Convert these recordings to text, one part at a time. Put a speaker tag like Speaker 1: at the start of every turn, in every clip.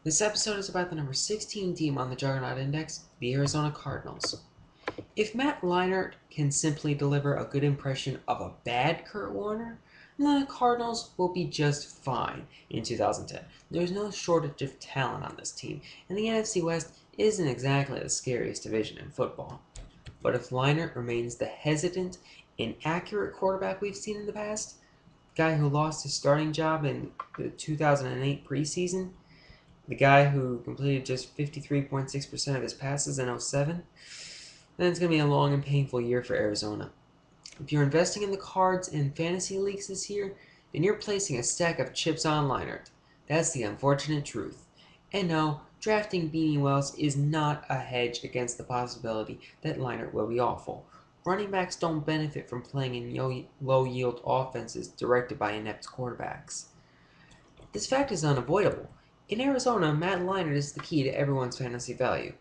Speaker 1: This episode is about the number 16 team on the Juggernaut Index, the Arizona Cardinals. If Matt Leinart can simply deliver a good impression of a bad Kurt Warner, then the Cardinals will be just fine in 2010. There's no shortage of talent on this team, and the NFC West isn't exactly the scariest division in football. But if Leinart remains the hesitant, inaccurate quarterback we've seen in the past, guy who lost his starting job in the 2008 preseason, the guy who completed just 53.6% of his passes in '07, then it's going to be a long and painful year for Arizona. If you're investing in the Cards in fantasy leagues this year, then you're placing a stack of chips on Leinart. That's the unfortunate truth. And no, drafting Beanie Wells is not a hedge against the possibility that Leinart will be awful. Running backs don't benefit from playing in low-yield offenses directed by inept quarterbacks. This fact is unavoidable. In Arizona, Matt Leinart is the key to everyone's fantasy value.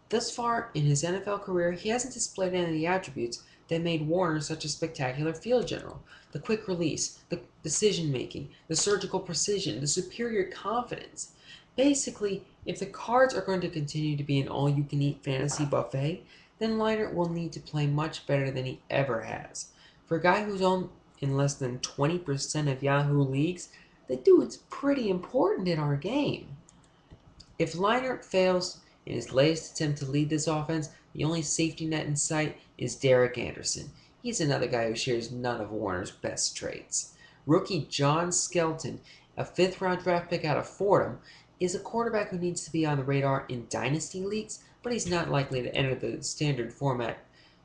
Speaker 1: Thus far in his NFL career, he hasn't displayed any of the attributes that made Warner such a spectacular field general. The quick release, the decision making, the surgical precision, the superior confidence. Basically, if the Cards are going to continue to be an all-you-can-eat fantasy buffet, then Leinart will need to play much better than he ever has. For a guy who's owned in less than 20% of Yahoo leagues, the dude's pretty important in our game. If Leinart fails in his latest attempt to lead this offense, the only safety net in sight is Derek Anderson. He's another guy who shares none of Warner's best traits. Rookie John Skelton, a fifth-round draft pick out of Fordham, is a quarterback who needs to be on the radar in dynasty leagues, but he's not likely to enter the standard format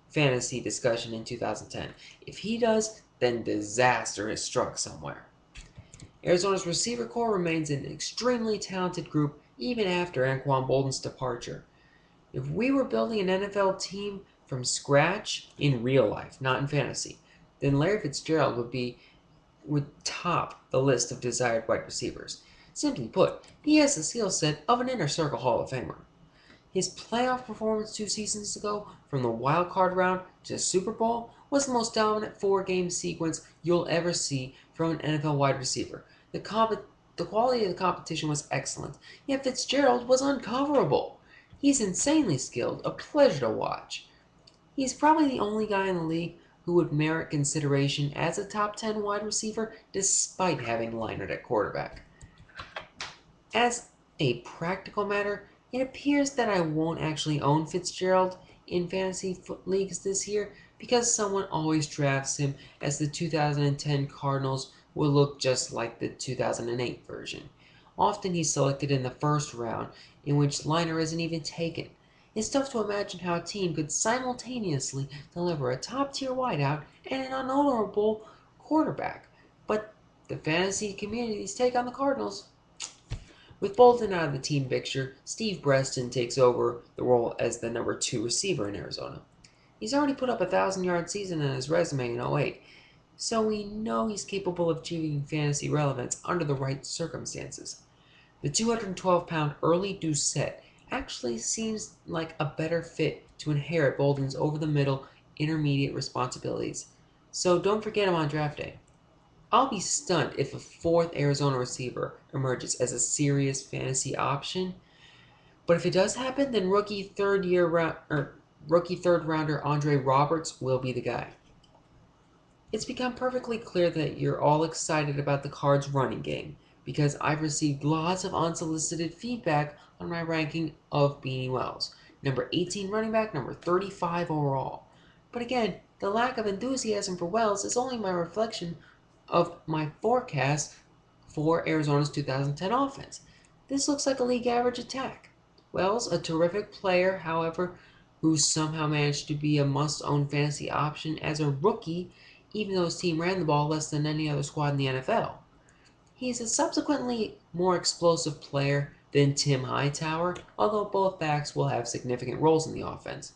Speaker 1: fantasy discussion in 2010. If he does, then disaster has struck somewhere. Arizona's receiver corps remains an extremely talented group even after Anquan Bolden's departure. If we were building an NFL team from scratch in real life, not in fantasy, then Larry Fitzgerald would top the list of desired wide receivers. Simply put, he has the skill set of an inner circle Hall of Famer. His playoff performance 2 seasons ago, from the wild card round to the Super Bowl, was the most dominant four-game sequence you'll ever see from an NFL wide receiver. The quality of the competition was excellent, yet Fitzgerald was uncoverable. He's insanely skilled, a pleasure to watch. He's probably the only guy in the league who would merit consideration as a top 10 wide receiver despite having Leinart at quarterback. As a practical matter, it appears that I won't actually own Fitzgerald in fantasy leagues this year because someone always drafts him as the 2010 Cardinals will look just like the 2008 version. Often he's selected in the first round, in which Leinart isn't even taken. It's tough to imagine how a team could simultaneously deliver a top-tier wideout and an unhonorable quarterback. But the fantasy community's take on the Cardinals. With Bolton out of the team picture, Steve Breston takes over the role as the number 2 receiver in Arizona. He's already put up a 1,000-yard season on his resume in '08, so we know he's capable of achieving fantasy relevance under the right circumstances. The 212-pound early Doucette actually seems like a better fit to inherit Bolden's over-the-middle intermediate responsibilities, so don't forget him on draft day. I'll be stunned if a fourth Arizona receiver emerges as a serious fantasy option. But if it does happen, then rookie third rounder Andre Roberts will be the guy. It's become perfectly clear that you're all excited about the Cards' running game because I've received lots of unsolicited feedback on my ranking of Beanie Wells, number 18 running back, number 35 overall. But again, the lack of enthusiasm for Wells is only my reflection of my forecast for Arizona's 2010 offense. This looks like a league average attack. Wells, a terrific player, however, who somehow managed to be a must-own fantasy option as a rookie, even though his team ran the ball less than any other squad in the NFL. He's a subsequently more explosive player than Tim Hightower, although both backs will have significant roles in the offense.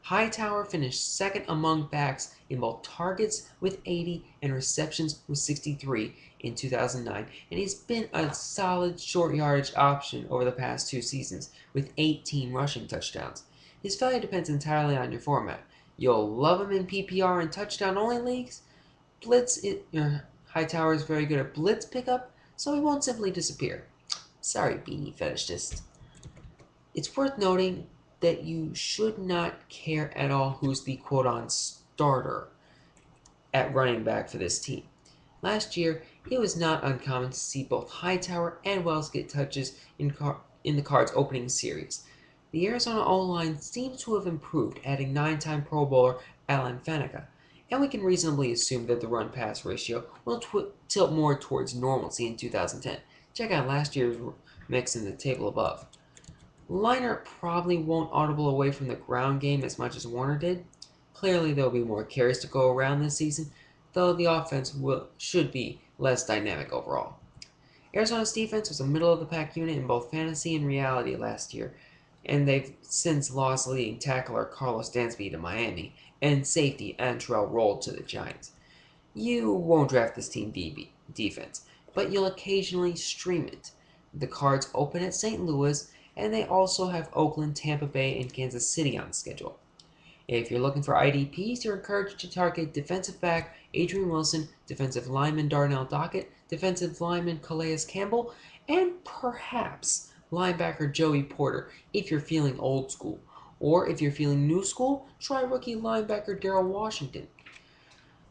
Speaker 1: Hightower finished second among backs in both targets with 80 and receptions with 63 in 2009, and he's been a solid short yardage option over the past 2 seasons with 18 rushing touchdowns. His value depends entirely on your format. You'll love him in PPR and touchdown-only leagues. Hightower is very good at blitz pickup, so he won't simply disappear. Sorry, beanie fetishist. It's worth noting that you should not care at all who's the quote-on starter at running back for this team. Last year, it was not uncommon to see both Hightower and Wells get touches in the Cards' opening series. The Arizona O-line seems to have improved, adding 9-time Pro Bowler Alan Faneca, and we can reasonably assume that the run-pass ratio will tilt more towards normalcy in 2010. Check out last year's mix in the table above. Leinart probably won't audible away from the ground game as much as Warner did. Clearly, there will be more carries to go around this season, though the offense should be less dynamic overall. Arizona's defense was a middle-of-the-pack unit in both fantasy and reality last year, and they've since lost leading tackler Carlos Dansby to Miami, and safety Antrell Roll to the Giants. You won't draft this team defense, but you'll occasionally stream it. The Cards open at St. Louis, and they also have Oakland, Tampa Bay, and Kansas City on the schedule. If you're looking for IDPs, you're encouraged to target defensive back Adrian Wilson, defensive lineman Darnell Dockett, defensive lineman Calais Campbell, and perhaps linebacker Joey Porter if you're feeling old school. Or if you're feeling new school, try rookie linebacker Darrell Washington.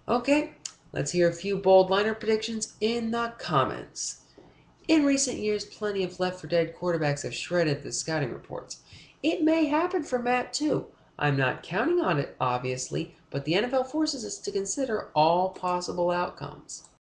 Speaker 1: Okay, let's hear a few bold liner predictions in the comments. In recent years, plenty of left for dead quarterbacks have shredded the scouting reports. It may happen for Matt too. I'm not counting on it, obviously, but the NFL forces us to consider all possible outcomes.